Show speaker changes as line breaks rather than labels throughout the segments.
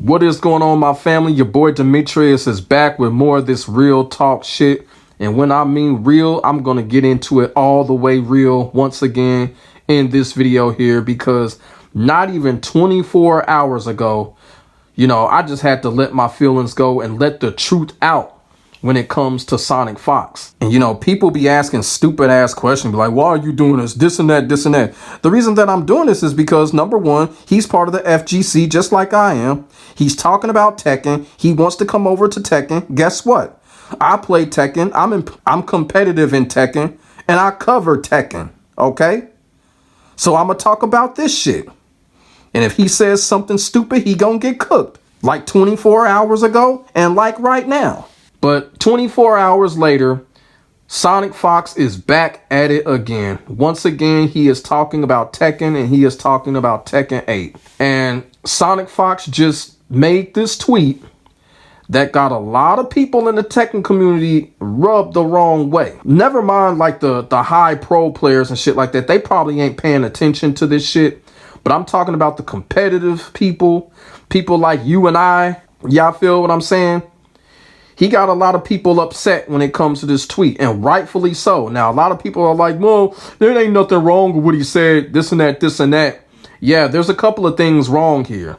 What is going on, my family? Your boy Demetrius is back with more of this real talk shit. And when I mean real, I'm going to get into it all the way real once again in this video here, because not even 24 hours ago, I just had to let my feelings go and let the truth out when it comes to sonicfox. And people be asking stupid ass questions, be like, why are you doing this and that, this and that? The reason that I'm doing this is because, number one, he's part of the FGC just like I am. He's talking about Tekken. He wants to come over to Tekken. Guess what? I play Tekken. I'm competitive in Tekken, and I cover Tekken. Okay? So I'm gonna talk about this shit. And if he says something stupid, he gonna get cooked. Like 24 hours ago and like right now. But 24 hours later, sonicfox is back at it again. Once again, he is talking about Tekken, and he is talking about Tekken 8. And sonicfox just made this tweet that got a lot of people in the Tekken community rubbed the wrong way. Never mind like the high pro players and shit like that. They probably ain't paying attention to this shit. But I'm talking about the competitive people like you and I. Y'all feel what I'm saying? He got a lot of people upset when it comes to this tweet, and rightfully so. Now, a lot of people are like, well, there ain't nothing wrong with what he said, this and that, this and that. Yeah, there's a couple of things wrong here.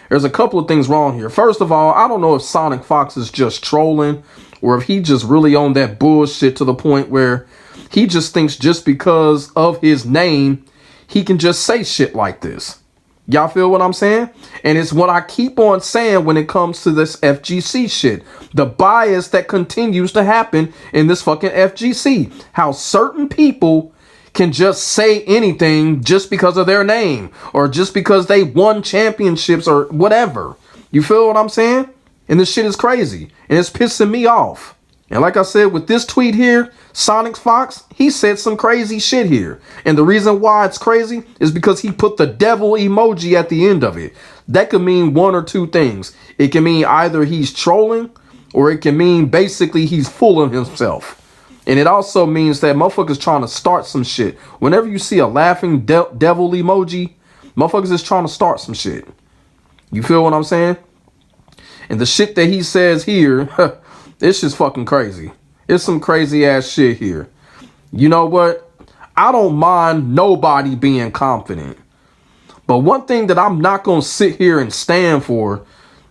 First of all, I don't know if sonicfox is just trolling or if he just really on that bullshit to the point where he just thinks just because of his name, he can just say shit like this. Y'all feel what I'm saying? And it's what I keep on saying when it comes to this FGC shit. The bias that continues to happen in this fucking FGC. How certain people can just say anything just because of their name or just because they won championships or whatever. You feel what I'm saying? And this shit is crazy and it's pissing me off. And like I said, with this tweet here, sonicfox, he said some crazy shit here. And the reason why it's crazy is because he put the devil emoji at the end of it. That could mean one or two things. It can mean either he's trolling or it can mean basically he's fooling himself. And it also means that motherfuckers trying to start some shit. Whenever you see a laughing devil emoji, motherfuckers is trying to start some shit. You feel what I'm saying? And the shit that he says here, it's just fucking crazy. It's some crazy ass shit here. You know what? I don't mind nobody being confident. But one thing that I'm not going to sit here and stand for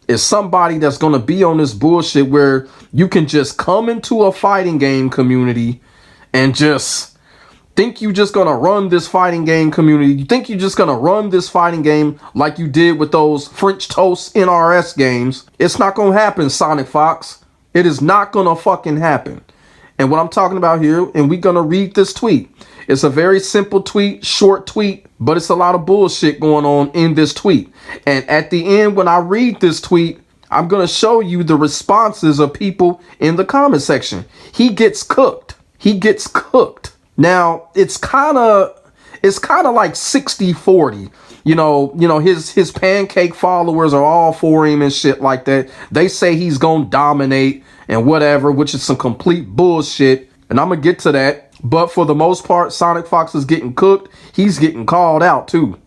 is somebody that's going to be on this bullshit where you can just come into a fighting game community and just think you just going to run this fighting game community. You think you're just going to run this fighting game like you did with those French Toast NRS games. It's not going to happen, sonicfox. It is not going to fucking happen. And what I'm talking about here, and we're going to read this tweet. It's a very simple tweet, short tweet, but it's a lot of bullshit going on in this tweet. And at the end, when I read this tweet, I'm going to show you the responses of people in the comment section. He gets cooked. He gets cooked. Now, it's kind of like 60-40. His pancake followers are all for him and shit like that. They say he's going to dominate and whatever, which is some complete bullshit. And I'm going to get to that. But for the most part, sonicfox is getting cooked. He's getting called out too.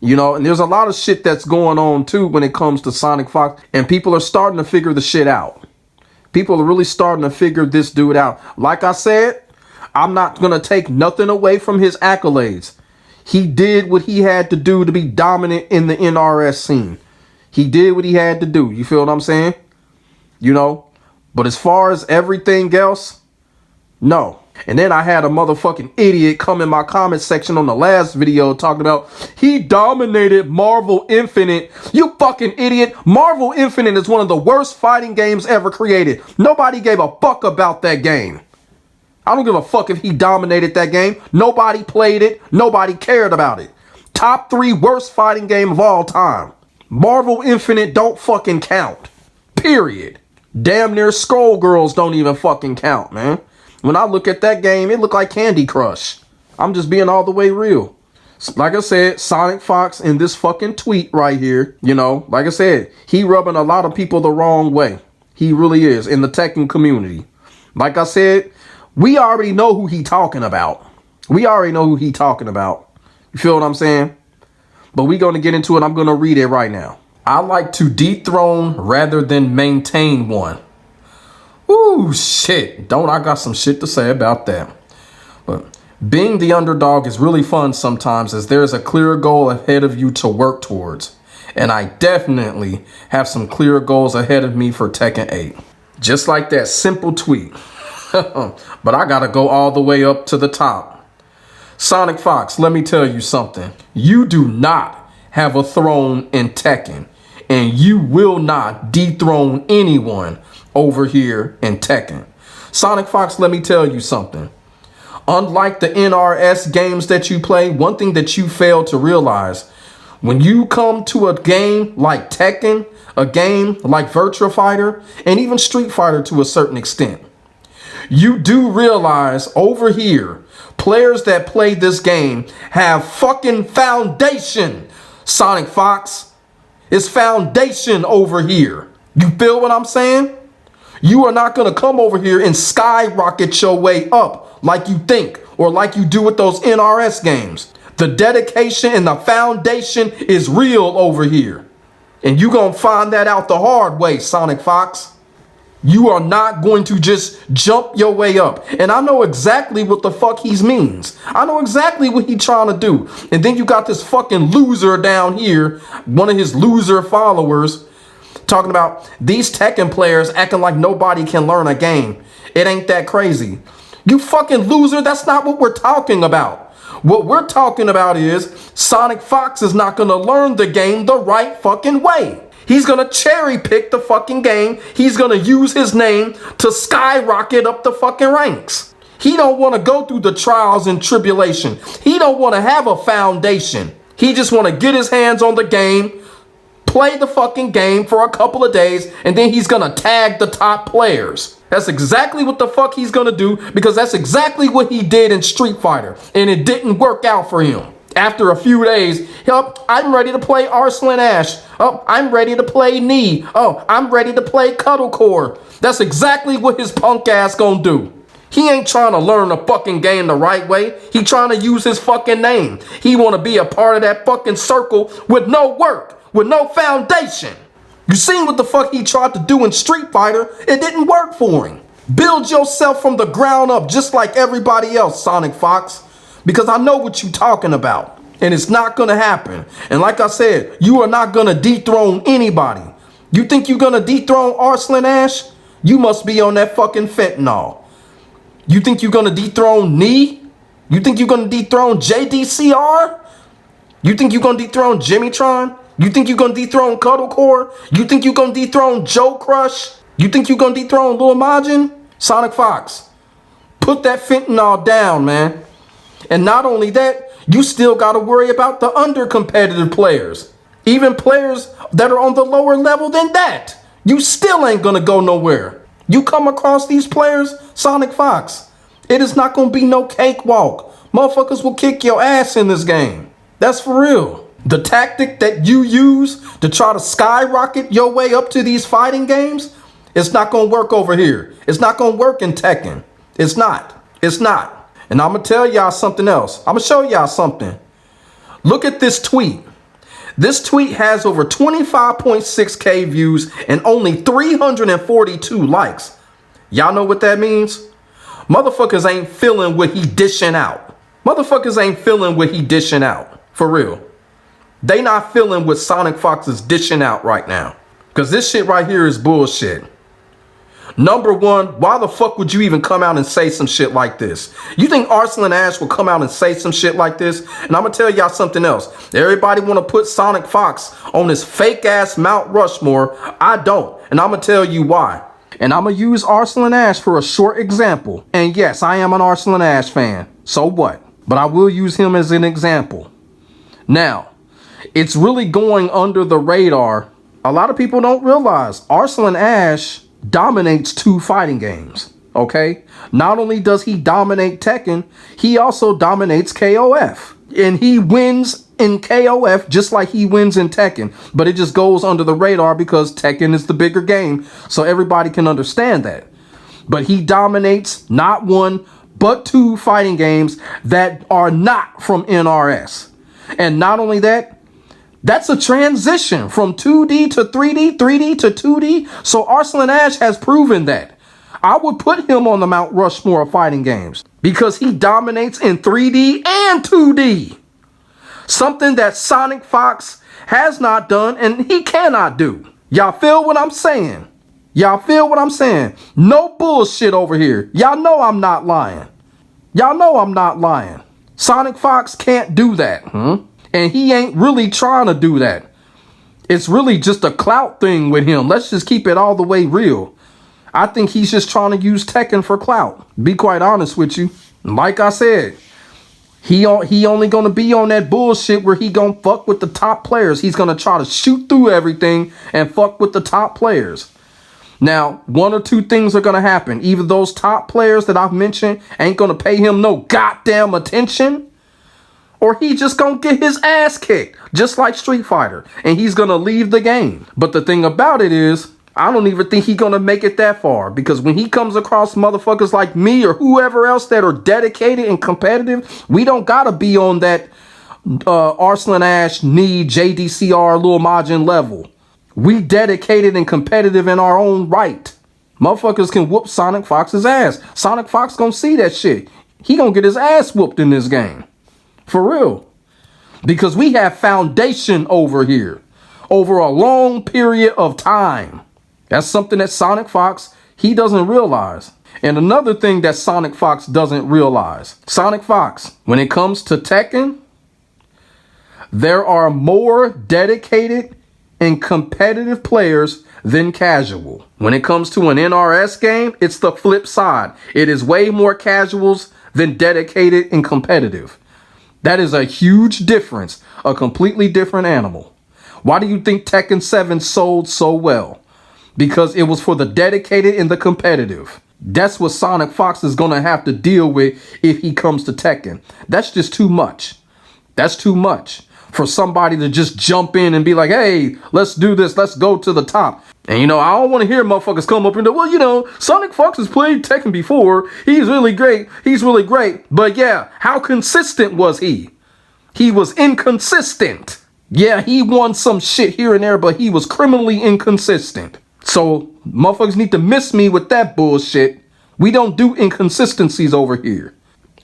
And there's a lot of shit that's going on too when it comes to sonicfox. And people are starting to figure the shit out. People are really starting to figure this dude out. Like I said, I'm not going to take nothing away from his accolades. He did what he had to do to be dominant in the NRS scene. He did what he had to do. You feel what I'm saying? But as far as everything else, no. And then I had a motherfucking idiot come in my comment section on the last video talking about he dominated Marvel Infinite. You fucking idiot. Marvel Infinite is one of the worst fighting games ever created. Nobody gave a fuck about that game. I don't give a fuck if he dominated that game. Nobody played it. Nobody cared about it. Top 3 worst fighting game of all time. Marvel Infinite don't fucking count. Period. Damn near Skullgirls don't even fucking count, man. When I look at that game, it look like Candy Crush. I'm just being all the way real. Like I said, sonicfox in this fucking tweet right here, like I said, he rubbing a lot of people the wrong way. He really is in the Tekken community. Like I said, we already know who he talking about. You feel what I'm saying? But we're going to get into it. I'm going to read it right now. I like to dethrone rather than maintain one. Ooh, shit. Don't I got some shit to say about that. But being the underdog is really fun sometimes, as there's a clear goal ahead of you to work towards. And I definitely have some clear goals ahead of me for Tekken 8. Just like that simple tweet. But I gotta go all the way up to the top. Sonic Fox, let me tell you something. You do not have a throne in Tekken. And you will not dethrone anyone over here in Tekken. Sonic Fox, let me tell you something. Unlike the NRS games that you play, one thing that you fail to realize, when you come to a game like Tekken, a game like Virtua Fighter, and even Street Fighter to a certain extent, you do realize over here, players that play this game have fucking foundation, Sonic Fox. It's foundation over here. You feel what I'm saying? You are not going to come over here and skyrocket your way up like you think or like you do with those NRS games. The dedication and the foundation is real over here. And you're going to find that out the hard way, Sonic Fox. You are not going to just jump your way up. And I know exactly what the fuck he means. I know exactly what he's trying to do. And then you got this fucking loser down here, one of his loser followers, talking about these Tekken players acting like nobody can learn a game. It ain't that crazy. You fucking loser, that's not what we're talking about. What we're talking about is Sonic Fox is not going to learn the game the right fucking way. He's going to cherry pick the fucking game. He's going to use his name to skyrocket up the fucking ranks. He don't want to go through the trials and tribulation. He don't want to have a foundation. He just want to get his hands on the game, play the fucking game for a couple of days, and then he's going to tag the top players. That's exactly what the fuck he's going to do, because that's exactly what he did in Street Fighter, and it didn't work out for him. After a few days, I'm ready to play Arslan Ash. I'm ready to play Knee. I'm ready to play Cuddlecore. That's exactly what his punk ass gonna do. He ain't trying to learn the fucking game the right way. He trying to use his fucking name. He want to be a part of that fucking circle with no work, with no foundation. You seen what the fuck he tried to do in Street Fighter? It didn't work for him. Build yourself from the ground up just like everybody else, Sonic Fox. Because I know what you're talking about. And it's not going to happen. And like I said, you are not going to dethrone anybody. You think you're going to dethrone Arslan Ash? You must be on that fucking fentanyl. You think you're going to dethrone Knee? You think you're going to dethrone JDCR? You think you're going to dethrone Jimmytron? You think you're going to dethrone Cuddlecore? You think you're going to dethrone Joe Crush? You think you're going to dethrone Lil Majin? Sonic Fox, put that fentanyl down, man. And not only that, you still got to worry about the under-competitive players. Even players that are on the lower level than that. You still ain't going to go nowhere. You come across these players, Sonic Fox, it is not going to be no cakewalk. Motherfuckers will kick your ass in this game. That's for real. The tactic that you use to try to skyrocket your way up to these fighting games, it's not going to work over here. It's not going to work in Tekken. It's not. It's not. And I'm going to tell y'all something else. I'm going to show y'all something. Look at this tweet. This tweet has over 25.6K views and only 342 likes. Y'all know what that means? Motherfuckers ain't feeling what he dishing out. Motherfuckers ain't feeling what he dishing out. For real. They not feeling what Sonic Fox is dishing out right now. Because this shit right here is bullshit. Number one, why the fuck would you even come out and say some shit like this? You think Arslan Ash will come out and say some shit like this? And I'm going to tell y'all something else. Everybody want to put Sonic Fox on this fake ass Mount Rushmore. I don't. And I'm going to tell you why. And I'm going to use Arslan Ash for a short example. And yes, I am an Arslan Ash fan. So what? But I will use him as an example. Now, it's really going under the radar. A lot of people don't realize Arslan Ash dominates 2 fighting games, okay? Not only does he dominate Tekken, he also dominates KOF. And he wins in KOF just like he wins in Tekken. But it just goes under the radar because Tekken is the bigger game, so everybody can understand that. But he dominates not 1, but 2 fighting games that are not from NRS. And not only that, That's a transition from 2D to 3D, 3D to 2D. So Arslan Ash has proven that. I would put him on the Mount Rushmore of fighting games because he dominates in 3D and 2D. Something that Sonic Fox has not done and he cannot do. Y'all feel what I'm saying? Y'all feel what I'm saying? No bullshit over here. Y'all know I'm not lying. Y'all know I'm not lying. Sonic Fox can't do that. And he ain't really trying to do that. It's really just a clout thing with him. Let's just keep it all the way real. I think he's just trying to use Tekken for clout. Be quite honest with you. Like I said, he only gonna be on that bullshit where he gonna fuck with the top players. He's gonna try to shoot through everything and fuck with the top players. Now, one or two things are gonna happen. Either those top players that I've mentioned ain't gonna pay him no goddamn attention, or he just gonna get his ass kicked, just like Street Fighter, and he's gonna leave the game. But the thing about it is, I don't even think he's gonna make it that far, because when he comes across motherfuckers like me or whoever else that are dedicated and competitive, we don't gotta be on that Arslan Ash, Need, JDCR, Lil Majin level. We dedicated and competitive in our own right. Motherfuckers can whoop Sonic Fox's ass. Sonic Fox gonna see that shit. He gonna get his ass whooped in this game. For real. Because we have foundation over here. Over a long period of time. That's something that Sonic Fox, he doesn't realize. And another thing that Sonic Fox doesn't realize. Sonic Fox, when it comes to Tekken, there are more dedicated and competitive players than casual. When it comes to an NRS game, it's the flip side. It is way more casuals than dedicated and competitive. That is a huge difference, a completely different animal. Why do you think Tekken 7 sold so well? Because it was for the dedicated and the competitive. That's what Sonic Fox is going to have to deal with if he comes to Tekken. That's just too much. That's too much for somebody to just jump in and be like, hey, let's do this. Let's go to the top. And, you know, I don't want to hear motherfuckers come up and go, well, you know, Sonic Fox has played Tekken before. He's really great. He's really great. But yeah, how consistent was he? He was inconsistent. Yeah, he won some shit here and there, but he was criminally inconsistent. So motherfuckers need to miss me with that bullshit. We don't do inconsistencies over here.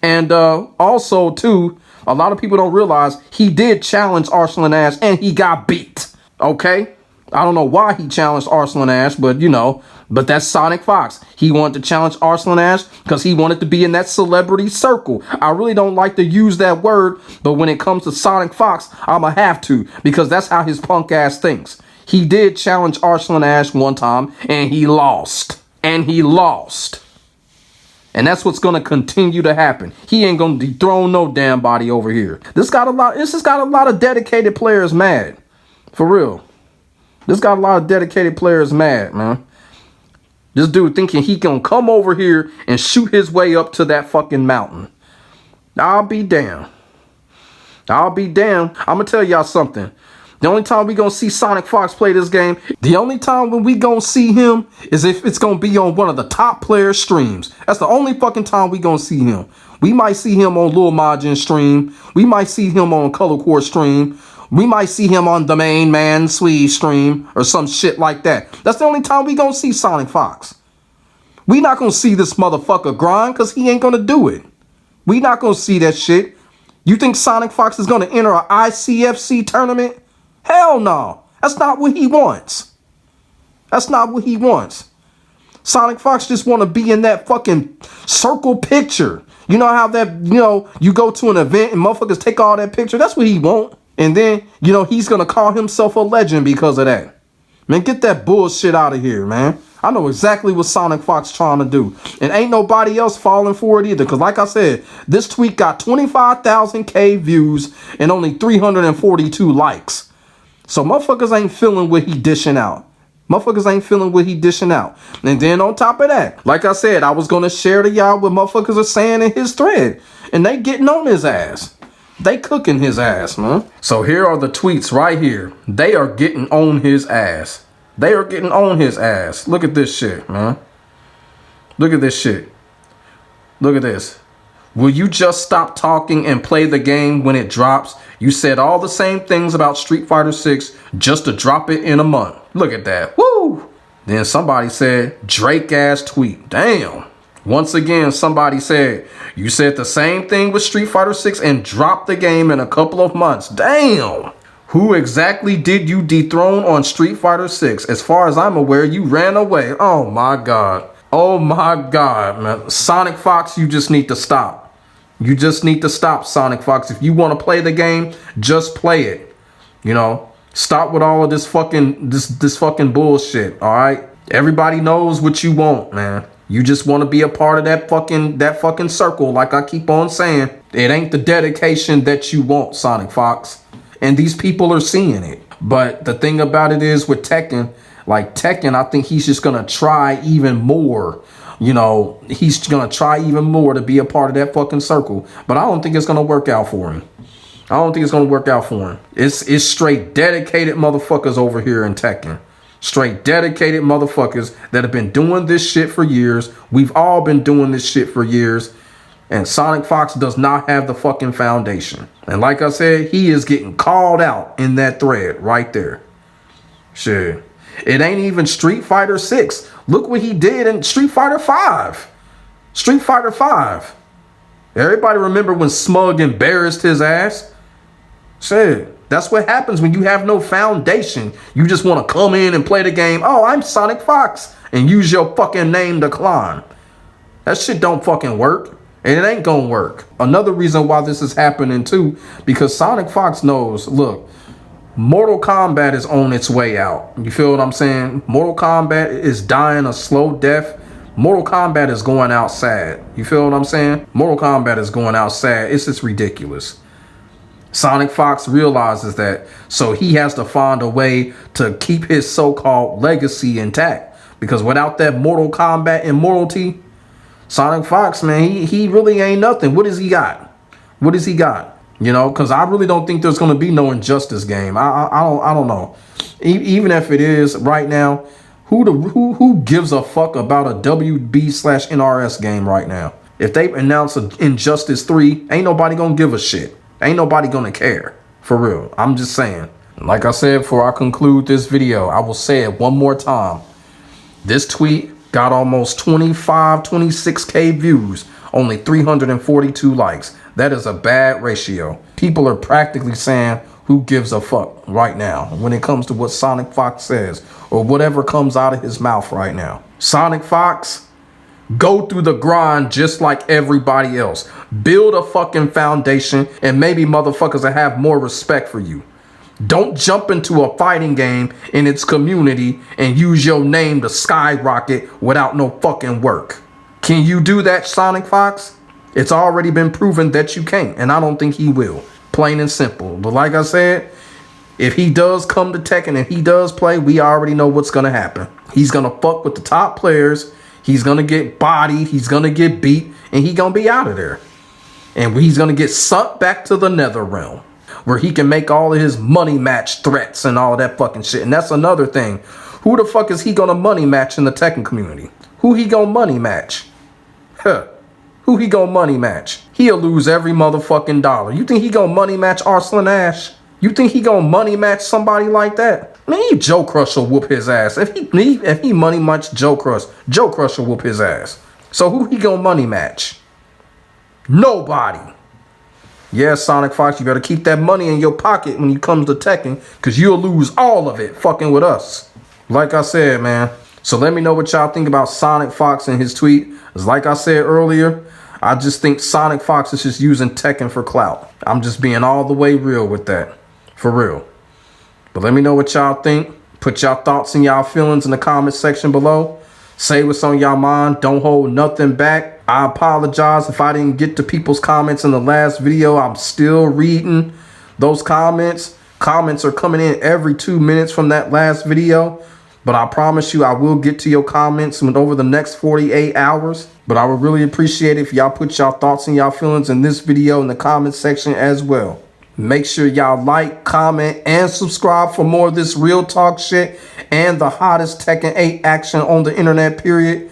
And also, too, a lot of people don't realize he did challenge Arslan Ash and he got beat. Okay? I don't know why he challenged Arslan Ash, but you know, but that's Sonic Fox. He wanted to challenge Arslan Ash because he wanted to be in that celebrity circle. I really don't like to use that word, but when it comes to Sonic Fox, I'ma have to, because that's how his punk ass thinks. He did challenge Arslan Ash one time and he lost. And he lost. And that's what's going to continue to happen. He ain't going to dethrone no damn body over here. This has got a lot of dedicated players mad. For real. This got a lot of dedicated players mad, man. This dude thinking he can come over here and shoot his way up to that fucking mountain. I'll be damned. I'll be damned. I'm going to tell y'all something. The only time we gonna see Sonic Fox play this game, the only time when we gonna see him is if it's gonna be on one of the top player streams. That's the only fucking time we gonna see him. We might see him on Lil Majin stream. We might see him on Color Core stream. We might see him on the Main Man Swede stream or some shit like that. That's the only time we gonna see Sonic Fox. We not gonna see this motherfucker grind because he ain't gonna do it. We not gonna see that shit. You think Sonic Fox is gonna enter an ICFC tournament? Hell no. That's not what he wants. That's not what he wants. Sonic Fox just want to be in that fucking circle picture. You know how that, you know, you go to an event and motherfuckers take all that picture? That's what he want. And then, you know, he's going to call himself a legend because of that. Man, get that bullshit out of here, man. I know exactly what Sonic Fox trying to do. And ain't nobody else falling for it either. Because like I said, this tweet got 25,000 views and only 342 likes. So motherfuckers ain't feeling what he dishing out. Motherfuckers ain't feeling what he dishing out. And then on top of that, like I said, I was going to share to y'all what motherfuckers are saying in his thread. And they getting on his ass. They cooking his ass, man. So here are the tweets right here. They are getting on his ass. They are getting on his ass. Look at this shit, man. Look at this shit. Look at this. Will you just stop talking and play the game when it drops? You said all the same things about Street Fighter 6 just to drop it in a month. Look at that. Woo! Then somebody said, Drake ass tweet. Damn. Once again, somebody said, you said the same thing with Street Fighter 6 and dropped the game in a couple of months. Damn. Who exactly did you dethrone on Street Fighter 6? As far as I'm aware, you ran away. Oh my God. Oh my God, man. sonicfox, you just need to stop. You just need to stop, sonicfox. If you want to play the game, just play it. You know, stop with all of this fucking bullshit, all right? Everybody knows what you want, man. You just want to be a part of that fucking circle, like I keep on saying. It ain't the dedication that you want, sonicfox. And these people are seeing it. But the thing about it is with Tekken, like Tekken, I think he's just going to try even more. You know, he's going to try even more to be a part of that fucking circle. But I don't think it's going to work out for him. I don't think it's going to work out for him. It's straight dedicated motherfuckers over here in Tekken. Straight dedicated motherfuckers that have been doing this shit for years. We've all been doing this shit for years. And sonicfox does not have the fucking foundation. And like I said, he is getting called out in that thread right there. Shit. It ain't even Street Fighter 6. Look what he did in Street Fighter 5. Street Fighter 5. Everybody remember when Smug embarrassed his ass? Shit. That's what happens when you have no foundation. You just want to come in and play the game. Oh, I'm sonicfox. And use your fucking name to climb. That shit don't fucking work. And it ain't gonna work. Another reason why this is happening too, because sonicfox knows, look, Mortal Kombat is on its way out. You feel what I'm saying? Mortal Kombat is dying a slow death. Mortal Kombat is going out sad. You feel what I'm saying? Mortal Kombat is going out sad. It's just ridiculous. sonicfox realizes that, so he has to find a way to keep his so-called legacy intact. Because without that Mortal Kombat immortality, sonicfox, man, he really ain't nothing. What does he got? What does he got? You know, because I really don't think there's going to be no Injustice game. I don't know. Even if it is right now, who gives a fuck about a WB/NRS game right now? If they announce an Injustice 3, ain't nobody going to give a shit. Ain't nobody going to care. For real. I'm just saying. Like I said, before I conclude this video, I will say it one more time. This tweet got almost 26K views, only 342 likes. That is a bad ratio. People are practically saying, who gives a fuck right now when it comes to what sonicfox says or whatever comes out of his mouth right now. sonicfox, go through the grind just like everybody else. Build a fucking foundation and maybe motherfuckers will have more respect for you. Don't jump into a fighting game in its community and use your name to skyrocket without no fucking work. Can you do that, sonicfox? It's already been proven that you can't, and I don't think he will. Plain and simple. But like I said, if he does come to Tekken and he does play, we already know what's going to happen. He's going to fuck with the top players. He's going to get bodied. He's going to get beat, and he's going to be out of there. And he's going to get sunk back to the nether realm, where he can make all of his money match threats and all that fucking shit. And that's another thing. Who the fuck is he gonna money match in the Tekken community? Who he gonna money match? Huh. Who he gonna money match? He'll lose every motherfucking dollar. You think he gonna money match Arslan Ash? You think he gonna money match somebody like that? Man, Joe Crush will whoop his ass. If he money match Joe Crush will whoop his ass. So who he gonna money match? Nobody. Yeah, sonicfox, you better keep that money in your pocket when you come to Tekken, because you'll lose all of it fucking with us. Like I said, man. So let me know what y'all think about sonicfox and his tweet. As like I said earlier, I just think sonicfox is just using Tekken for clout. I'm just being all the way real with that. For real. But let me know what y'all think. Put y'all thoughts and y'all feelings in the comment section below. Say what's on y'all mind. Don't hold nothing back. I apologize if I didn't get to people's comments in the last video. I'm still reading those comments. Comments are coming in every 2 minutes from that last video. But I promise you I will get to your comments over the next 48 hours. But I would really appreciate it if y'all put y'all thoughts and y'all feelings in this video in the comment section as well. Make sure y'all like, comment, and subscribe for more of this real talk shit and the hottest Tekken 8 action on the internet, period.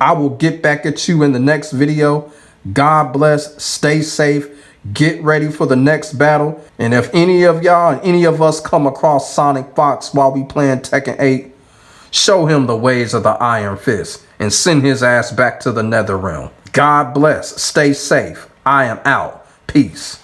I will get back at you in the next video. God bless. Stay safe. Get ready for the next battle. And if any of y'all and any of us come across Sonic Fox while we playing Tekken 8, show him the ways of the Iron Fist and send his ass back to the Nether Realm. God bless. Stay safe. I am out. Peace.